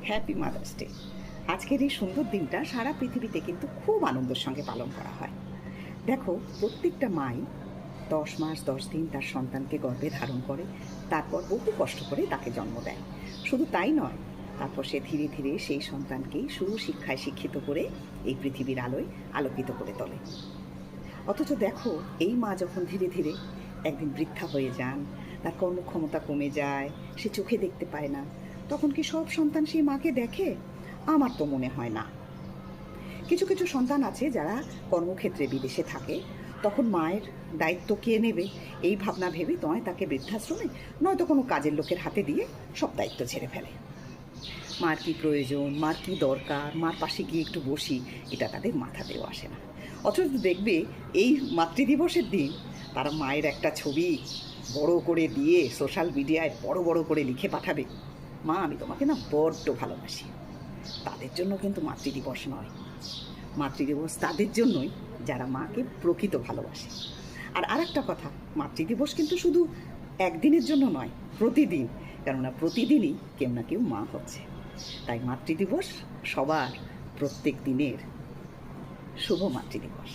Happy mother's day. আজকের এই সুন্দর দিনটা সারা পৃথিবীতে কিন্তু খুব আনন্দের সঙ্গে পালন করা হয়। দেখো, প্রত্যেকটা মাই 10 মাস 10 দিন তার সন্তানকে গর্ভে ধারণ করে, তারপর বহু কষ্ট করে তাকে জন্ম দেয়। শুধু তাই নয়, তারপর সে ধীরে ধীরে সেই সন্তানকেই সুশিক্ষায় শিক্ষিত করে এই পৃথিবীর আলোয় আলোকিত করে তোলে। অথচ দেখো, এই মা যখন ধীরে ধীরে একদিন বৃদ্ধা হয়ে যান, তার কর্মক্ষমতা কমে যায়, সে চোখে দেখতে পায় না, তখন কি সব সন্তান সেই মাকে দেখে? আমার তো মনে হয় না। কিছু কিছু সন্তান আছে যারা কর্মক্ষেত্রে বিদেশে থাকে, তখন মায়ের দায়িত্ব কে নেবে এই ভাবনা ভেবে নয় তাকে বৃদ্ধাশ্রমে, নয়তো কোনো কাজের লোকের হাতে দিয়ে সব দায়িত্ব ছেড়ে ফেলে। মার কী প্রয়োজন, মার কী দরকার, মার পাশে গিয়ে একটু বসি, এটা তাদের মাথাতেও আসে না। অথচ দেখবে, এই মাতৃদিবসের দিন তারা মায়ের একটা ছবি বড় করে দিয়ে সোশ্যাল মিডিয়ায় বড় বড় করে লিখে পাঠাবে, মা আমি তোমাকে না বড্ড ভালোবাসি। তাদের জন্য কিন্তু মাতৃদিবস নয়, মাতৃদিবস তাদের জন্যই যারা মাকে প্রকৃত ভালোবাসে। আর আরেকটা কথা, মাতৃদিবস কিন্তু শুধু একদিনের জন্য নয়, প্রতিদিন। কেননা প্রতিদিনই কেউ না কেউ মা হচ্ছে। তাই মাতৃদিবস সবার প্রত্যেক দিনের শুভ মাতৃদিবস।